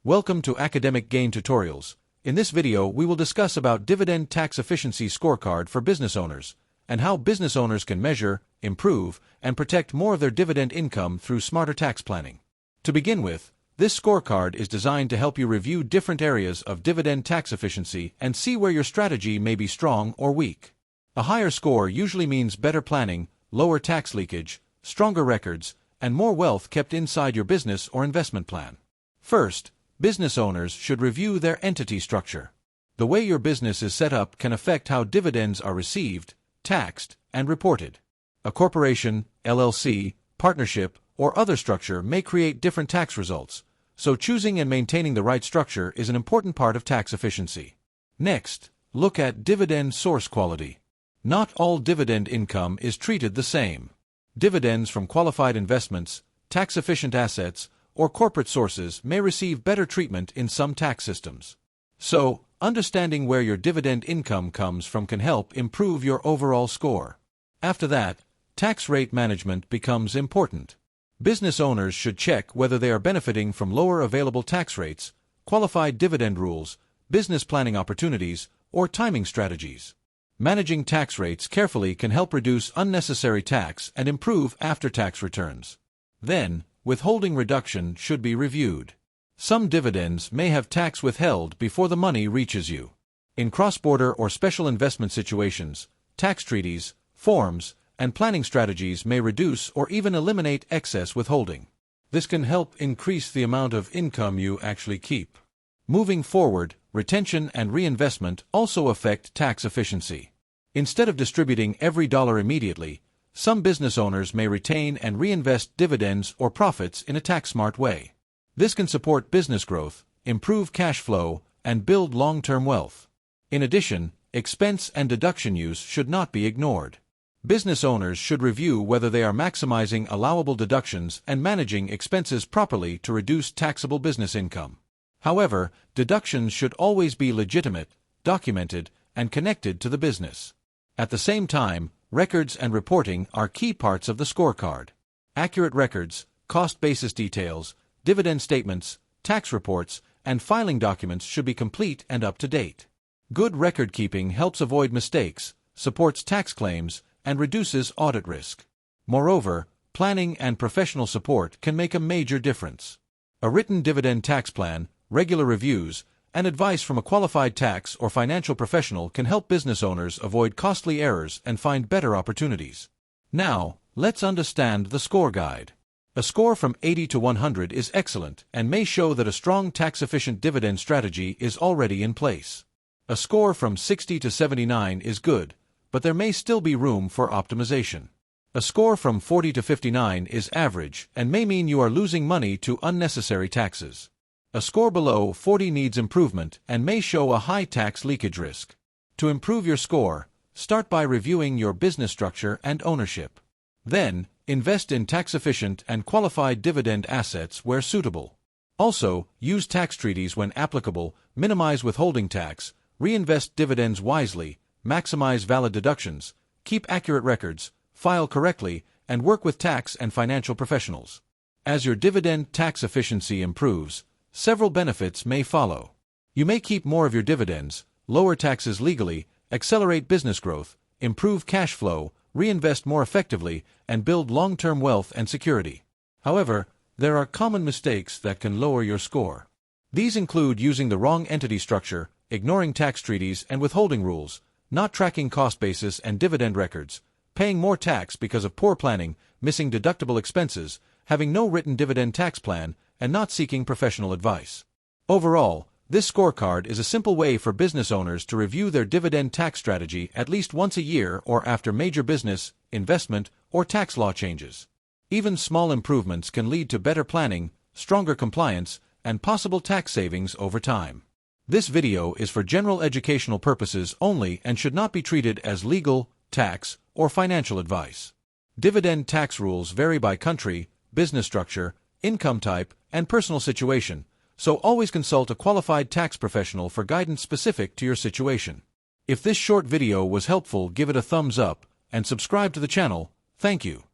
Welcome to Academic Gain Tutorials. In this video, we will discuss about Dividend Tax Efficiency Scorecard for business owners, and how business owners can measure, improve, and protect more of their dividend income through smarter tax planning. To begin with, this scorecard is designed to help you review different areas of dividend tax efficiency and see where your strategy may be strong or weak. A higher score usually means better planning, lower tax leakage, stronger records, and more wealth kept inside your business or investment plan. First, business owners should review their entity structure. The way your business is set up can affect how dividends are received, taxed, and reported. A corporation, LLC, partnership, or other structure may create different tax results, so choosing and maintaining the right structure is an important part of tax efficiency. Next, look at dividend source quality. Not all dividend income is treated the same. Dividends from qualified investments, tax-efficient assets, or corporate sources may receive better treatment in some tax systems. So, understanding where your dividend income comes from can help improve your overall score. After that, tax rate management becomes important. Business owners should check whether they are benefiting from lower available tax rates, qualified dividend rules, business planning opportunities, or timing strategies. Managing tax rates carefully can help reduce unnecessary tax and improve after-tax returns. Then, withholding reduction should be reviewed. Some dividends may have tax withheld before the money reaches you. In cross-border or special investment situations, tax treaties, forms, and planning strategies may reduce or even eliminate excess withholding. This can help increase the amount of income you actually keep. Moving forward, retention and reinvestment also affect tax efficiency. Instead of distributing every dollar immediately, some business owners may retain and reinvest dividends or profits in a tax-smart way. This can support business growth, improve cash flow, and build long-term wealth. In addition, expense and deduction use should not be ignored. Business owners should review whether they are maximizing allowable deductions and managing expenses properly to reduce taxable business income. However, deductions should always be legitimate, documented, and connected to the business. At the same time, records and reporting are key parts of the scorecard. Accurate records, cost basis details, dividend statements, tax reports, and filing documents should be complete and up to date. Good record keeping helps avoid mistakes, supports tax claims, and reduces audit risk. Moreover, planning and professional support can make a major difference. A written dividend tax plan, regular reviews, and advice from a qualified tax or financial professional can help business owners avoid costly errors and find better opportunities. Now, let's understand the score guide. A score from 80 to 100 is excellent and may show that a strong tax-efficient dividend strategy is already in place. A score from 60 to 79 is good, but there may still be room for optimization. A score from 40 to 59 is average and may mean you are losing money to unnecessary taxes. A score below 40 needs improvement and may show a high tax leakage risk. To improve your score, start by reviewing your business structure and ownership. Then, invest in tax-efficient and qualified dividend assets where suitable. Also, use tax treaties when applicable, minimize withholding tax, reinvest dividends wisely, maximize valid deductions, keep accurate records, file correctly, and work with tax and financial professionals. As your dividend tax efficiency improves, several benefits may follow. You may keep more of your dividends, lower taxes legally, accelerate business growth, improve cash flow, reinvest more effectively, and build long-term wealth and security. However, there are common mistakes that can lower your score. These include using the wrong entity structure, ignoring tax treaties and withholding rules, not tracking cost basis and dividend records, paying more tax because of poor planning, missing deductible expenses, having no written dividend tax plan, and not seeking professional advice. Overall, this scorecard is a simple way for business owners to review their dividend tax strategy at least once a year or after major business, investment, or tax law changes. Even small improvements can lead to better planning, stronger compliance, and possible tax savings over time. This video is for general educational purposes only and should not be treated as legal, tax, or financial advice. Dividend tax rules vary by country, business structure, income type, and personal situation, so always consult a qualified tax professional for guidance specific to your situation. If this short video was helpful, give it a thumbs up and subscribe to the channel. Thank you.